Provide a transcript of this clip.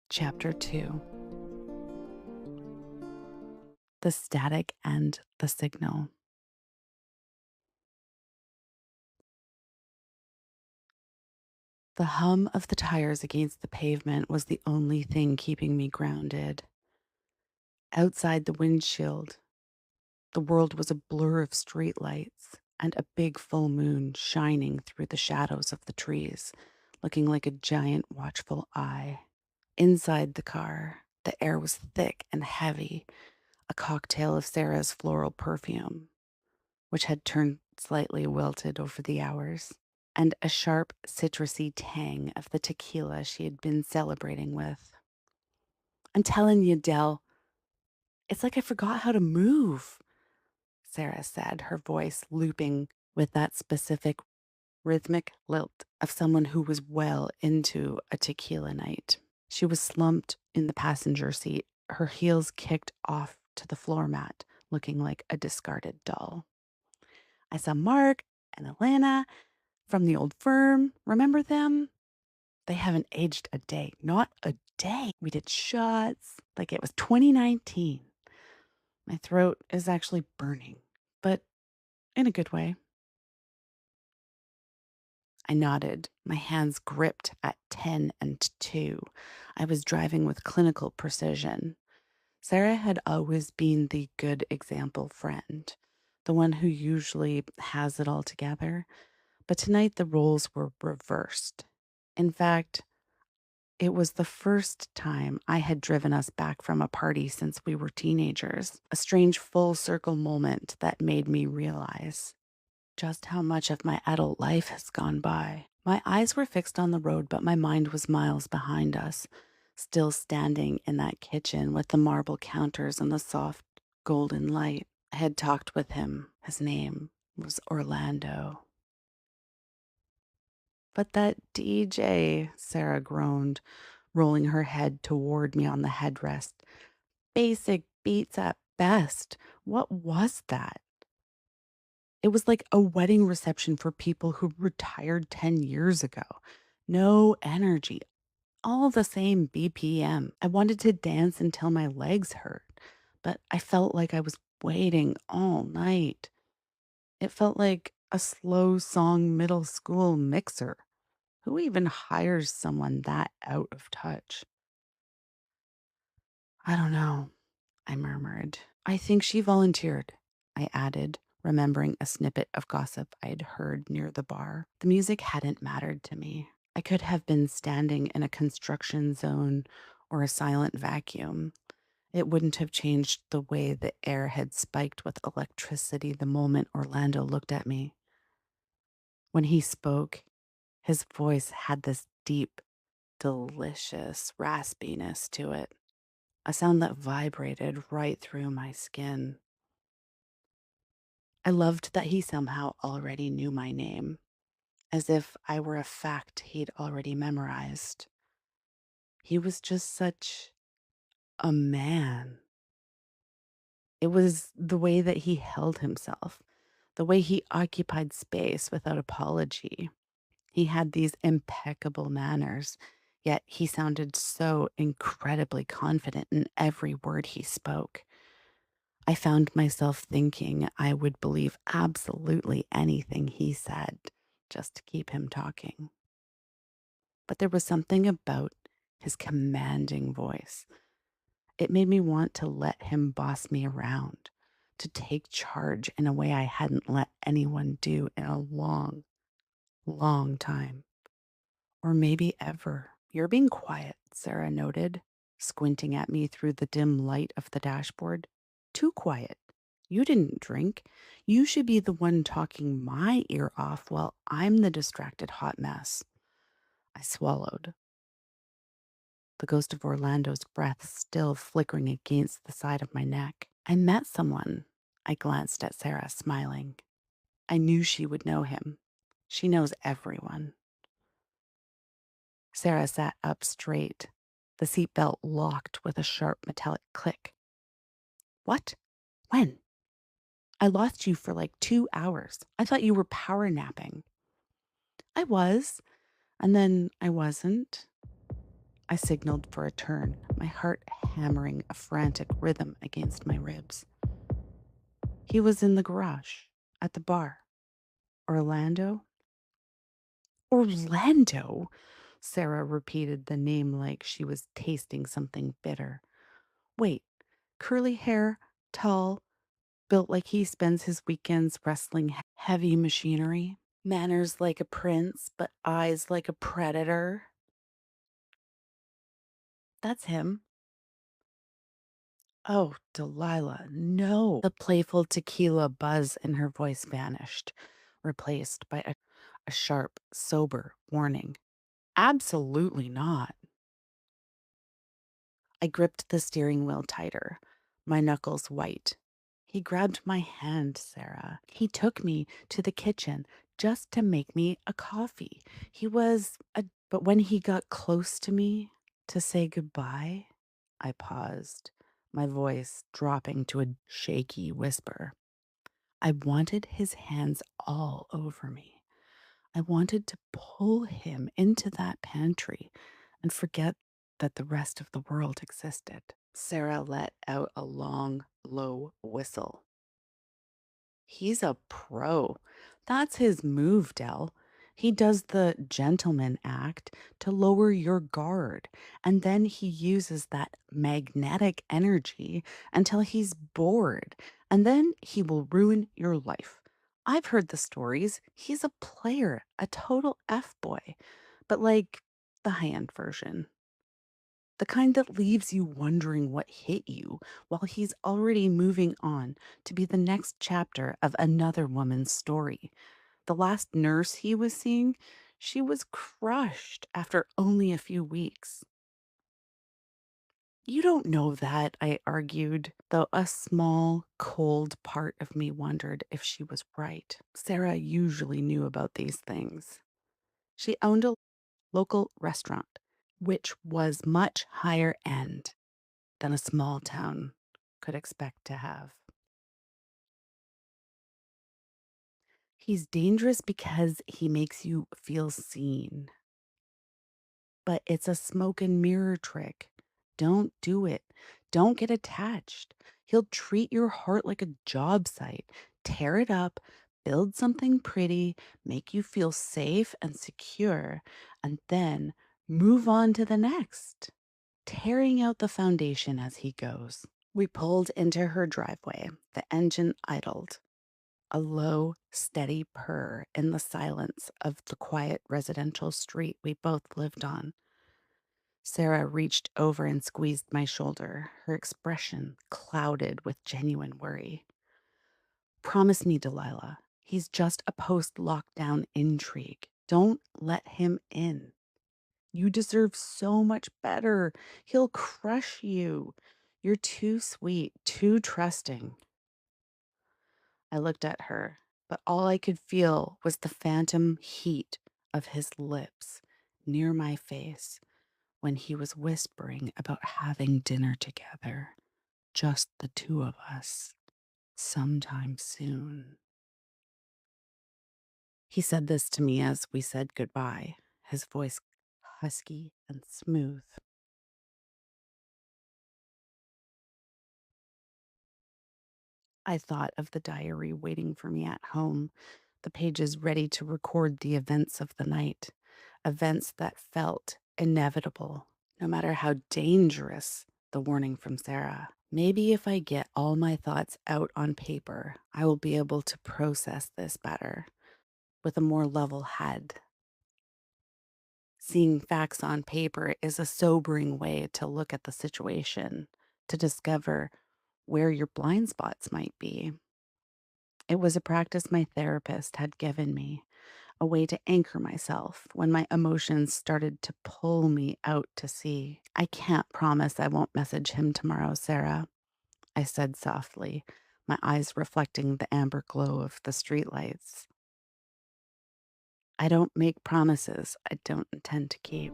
Chapter 2. The Static and the Signal. The hum of the tires against the pavement was the only thing keeping me grounded. Outside the windshield, the world was a blur of streetlights and a big full moon shining through the shadows of the trees, looking like a giant watchful eye. Inside the car, the air was thick and heavy, a cocktail of Sarah's floral perfume, which had turned slightly wilted over the hours, and a sharp, citrusy tang of the tequila she had been celebrating with. I'm telling you, Del, it's like I forgot how to move, Sarah said, her voice looping with that specific rhythmic lilt of someone who was well into a tequila night. She was slumped in the passenger seat, her heels kicked off to the floor mat, looking like a discarded doll. I saw Mark and Alana from the old firm. Remember them? They haven't aged a day. Not a day. We did shots like it was 2019. My throat is actually burning, but in a good way. I nodded, my hands gripped at 10 and 2. I was driving with clinical precision. Sarah had always been the good example friend, the one who usually has it all together. But tonight the roles were reversed. In fact, it was the first time I had driven us back from a party since we were teenagers, a strange full circle moment that made me realize just how much of my adult life has gone by. My eyes were fixed on the road, but my mind was miles behind us, still standing in that kitchen with the marble counters and the soft golden light. I had talked with him. His name was Orlando. But that DJ, Sarah groaned, rolling her head toward me on the headrest. Basic beats at best. What was that? It was like a wedding reception for people who retired 10 years ago. No energy, all the same BPM. I wanted to dance until my legs hurt, but I felt like I was waiting all night. It felt like a slow song middle school mixer. Who even hires someone that out of touch? I don't know, I murmured. I think she volunteered, I added, remembering a snippet of gossip I had heard near the bar. The music hadn't mattered to me. I could have been standing in a construction zone or a silent vacuum. It wouldn't have changed the way the air had spiked with electricity the moment Orlando looked at me. When he spoke, his voice had this deep, delicious raspiness to it, a sound that vibrated right through my skin. I loved that he somehow already knew my name, as if I were a fact he'd already memorized. He was just such a man. It was the way that he held himself, the way he occupied space without apology. He had these impeccable manners, yet he sounded so incredibly confident in every word he spoke. I found myself thinking I would believe absolutely anything he said just to keep him talking. But there was something about his commanding voice. It made me want to let him boss me around, to take charge in a way I hadn't let anyone do in a long, long time. Or maybe ever. You're being quiet, Sarah noted, squinting at me through the dim light of the dashboard. Too quiet. You didn't drink. You should be the one talking my ear off while I'm the distracted hot mess. I swallowed, the ghost of Orlando's breath still flickering against the side of my neck. I met someone. I glanced at Sarah, smiling. I knew she would know him. She knows everyone. Sarah sat up straight. The seatbelt locked with a sharp metallic click. What? When? I lost you for like 2 hours. I thought you were power napping. I was, and then I wasn't. I signaled for a turn, my heart hammering a frantic rhythm against my ribs. He was in the garage, at the bar. Orlando? Orlando? Sarah repeated the name like she was tasting something bitter. Wait, curly hair, tall, built like he spends his weekends wrestling heavy machinery, manners like a prince, but eyes like a predator. That's him. Oh, Delilah, no. The playful tequila buzz in her voice vanished, replaced by a sharp, sober warning. Absolutely not. I gripped the steering wheel tighter, my knuckles white. He grabbed my hand, Sarah. He took me to the kitchen just to make me a coffee. But when he got close to me to say goodbye, I paused, my voice dropping to a shaky whisper. I wanted his hands all over me. I wanted to pull him into that pantry and forget that the rest of the world existed. Sarah let out a long, low whistle. He's a pro. That's his move, Dell. He does the gentleman act to lower your guard, and then he uses that magnetic energy until he's bored, and then he will ruin your life. I've heard the stories. He's a player, a total F boy, but like the high end version. The kind that leaves you wondering what hit you while he's already moving on to be the next chapter of another woman's story. The last nurse he was seeing, she was crushed after only a few weeks. You don't know that, I argued, though a small, cold part of me wondered if she was right. Sarah usually knew about these things. She owned a local restaurant, which was much higher end than a small town could expect to have. He's dangerous because he makes you feel seen, but it's a smoke and mirror trick. Don't do it. Don't get attached. He'll treat your heart like a job site, tear it up, build something pretty, make you feel safe and secure, and then move on to the next, tearing out the foundation as he goes. We pulled into her driveway. The engine idled, a low, steady purr in the silence of the quiet residential street we both lived on. Sarah reached over and squeezed my shoulder, her expression clouded with genuine worry. Promise me, Delilah, he's just a post lockdown intrigue. Don't let him in. You deserve so much better. He'll crush you. You're too sweet, too trusting. I looked at her, but all I could feel was the phantom heat of his lips near my face when he was whispering about having dinner together, just the two of us, sometime soon. He said this to me as we said goodbye, his voice husky and smooth. I thought of the diary waiting for me at home, the pages ready to record the events of the night, events that felt inevitable, no matter how dangerous the warning from Sarah. Maybe if I get all my thoughts out on paper, I will be able to process this better with a more level head. Seeing facts on paper is a sobering way to look at the situation, to discover where your blind spots might be. It was a practice my therapist had given me, a way to anchor myself when my emotions started to pull me out to sea. I can't promise I won't message him tomorrow, Sarah, I said softly, my eyes reflecting the amber glow of the streetlights. I don't make promises I don't intend to keep.